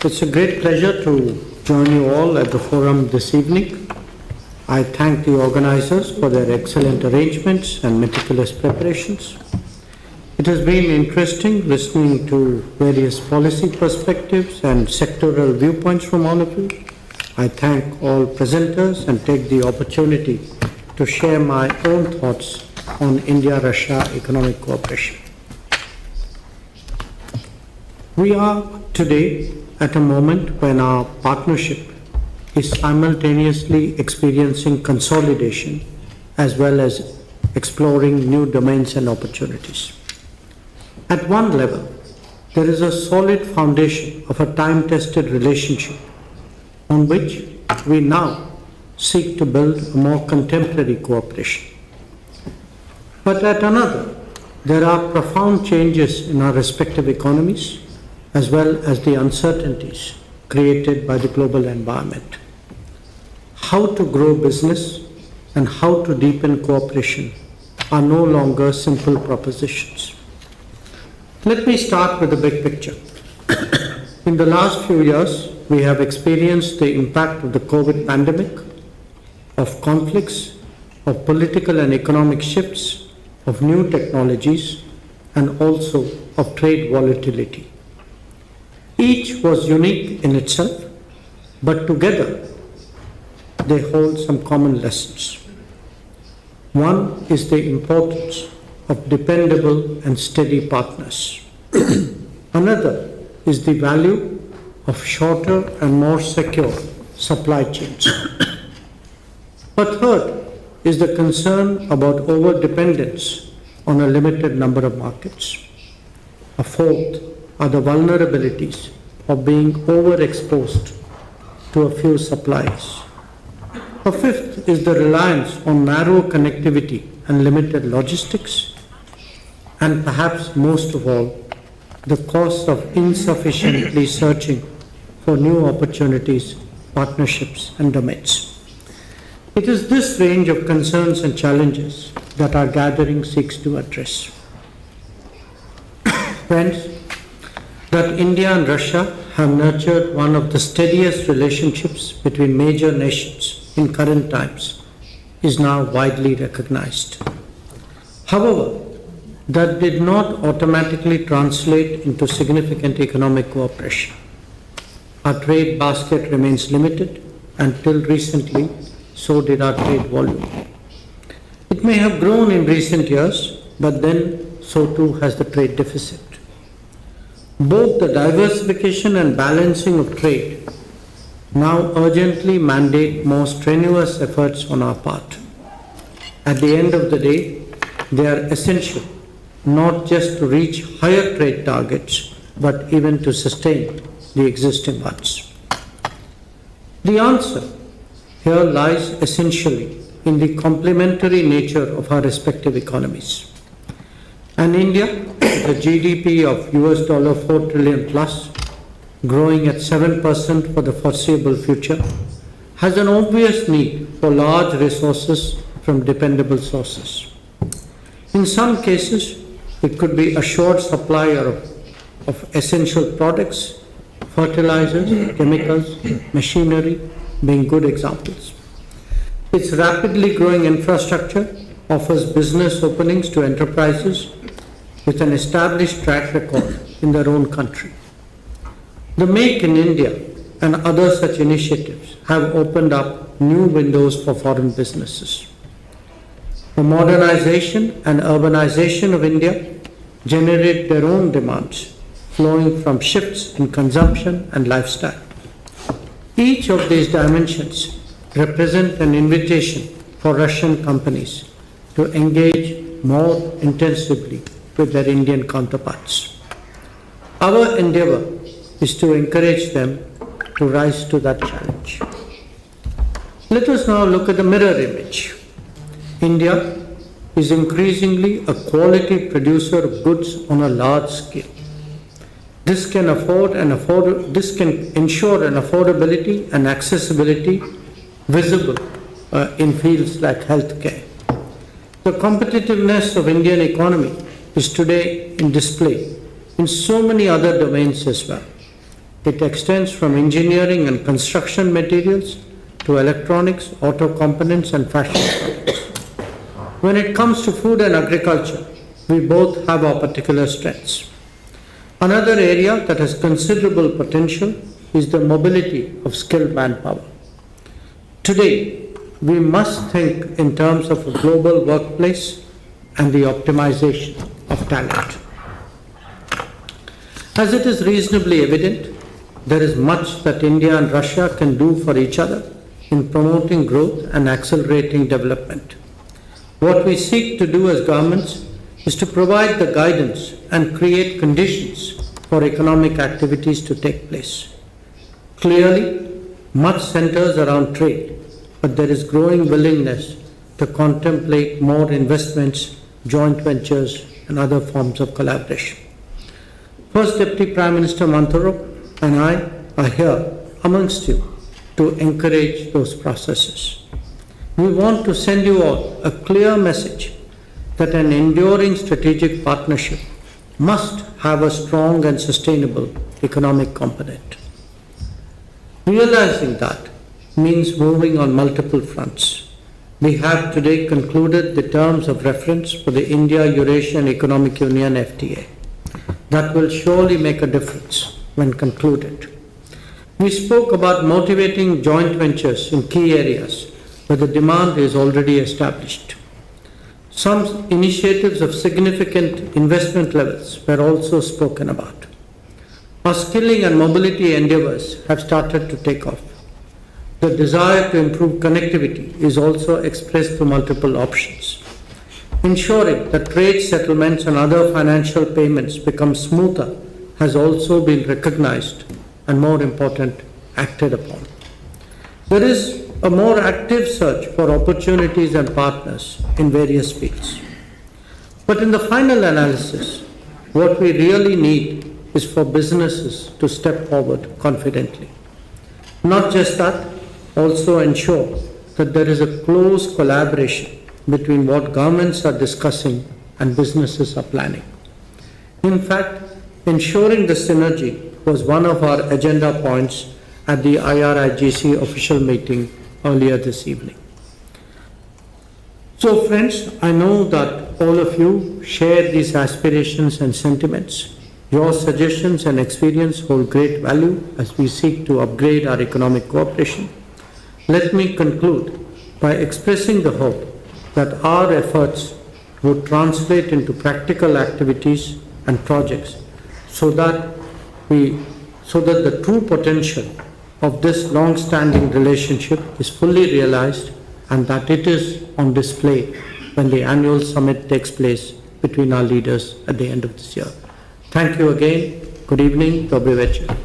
It's a great pleasure to join you all at the forum this evening. I thank the organizers for their excellent arrangements and meticulous preparations. It has been interesting listening to various policy perspectives and sectoral viewpoints from all of you. I thank all presenters and take the opportunity to share my own thoughts on India-Russia economic cooperation. We are today at a moment when our partnership is simultaneously experiencing consolidation as well as exploring new domains and opportunities. At one level, there is a solid foundation of a time-tested relationship on which we now seek to build a more contemporary cooperation. But at another, there are profound changes in our respective economies as well as the uncertainties created by the global environment. How to grow business and how to deepen cooperation are no longer simple propositions. Let me start with the big picture. In the last few years, we have experienced the impact of the COVID pandemic, of conflicts, of political and economic shifts, of new technologies, and also of trade volatility. Each was unique in itself, but together they hold some common lessons. One is the importance of dependable and steady partners. Another is the value of shorter and more secure supply chains. A third is the concern about over-dependence on a limited number of markets. A fourth are the vulnerabilities of being overexposed to a few suppliers. A fifth is the reliance on narrow connectivity and limited logistics. And perhaps most of all, the cost of insufficiently searching for new opportunities, partnerships, and domains. It is this range of concerns and challenges that our gathering seeks to address. Friends, that India and Russia have nurtured one of the steadiest relationships between major nations in current times is now widely recognized. However, that did not automatically translate into significant economic cooperation. Our trade basket remains limited, and till recently, so did our trade volume. It may have grown in recent years, but then so too has the trade deficit. Both the diversification and balancing of trade now urgently mandate more strenuous efforts on our part. At the end of the day, they are essential not just to reach higher trade targets, but even to sustain the existing ones. The answer here lies essentially in the complementary nature of our respective economies. And India, with a GDP of $4 trillion plus, growing at 7% for the foreseeable future, has an obvious need for large resources from dependable sources. In some cases, it could be assured supply of essential products, fertilizers, chemicals, machinery being good examples. Its rapidly growing infrastructure offers business openings to enterprises with an established track record in their own country. The Make in India and other such initiatives have opened up new windows for foreign businesses. The modernization and urbanization of India generate their own demands, flowing from shifts in consumption and lifestyle. Each of these dimensions represent an invitation for Russian companies to engage more intensively with their Indian counterparts. Our endeavor is to encourage them to rise to that challenge. Let us now look at the mirror image. India is increasingly a quality producer of goods on a large scale. This can ensure an affordability and accessibility visible in fields like healthcare. The competitiveness of Indian economy is today in display in so many other domains as well. It extends from engineering and construction materials to electronics, auto components, and fashion products. When it comes to food and agriculture, we both have our particular strengths. Another area that has considerable potential is the mobility of skilled manpower. Today, we must think in terms of a global workplace and the optimization of talent. As it is reasonably evident, there is much that India and Russia can do for each other in promoting growth and accelerating development. What we seek to do as governments is to provide the guidance and create conditions for economic activities to take place. Clearly, much centers around trade, but there is growing willingness to contemplate more investments, joint ventures, and other forms of collaboration. First Deputy Prime Minister Manthurop and I are here amongst you to encourage those processes. We want to send you all a clear message that an enduring strategic partnership must have a strong and sustainable economic component. Realizing that means moving on multiple fronts. We have today concluded the terms of reference for the India-Eurasian Economic Union FTA. That will surely make a difference when concluded. We spoke about motivating joint ventures in key areas where the demand is already established. Some initiatives of significant investment levels were also spoken about. Our skilling and mobility endeavors have started to take off. The desire to improve connectivity is also expressed through multiple options. Ensuring that trade settlements and other financial payments become smoother has also been recognized and, more important, acted upon. There is a more active search for opportunities and partners in various fields. But in the final analysis, what we really need is for businesses to step forward confidently. Not just that, also ensure that there is a close collaboration between what governments are discussing and businesses are planning. In fact, ensuring the synergy was one of our agenda points at the IRIGC official meeting earlier this evening. So friends, I know that all of you share these aspirations and sentiments. Your suggestions and experience hold great value as we seek to upgrade our economic cooperation. Let me conclude by expressing the hope that our efforts would translate into practical activities and projects so that the true potential of this long-standing relationship is fully realized and that it is on display when the annual summit takes place between our leaders at the end of this year. Thank you again. Good evening. Dobry večer.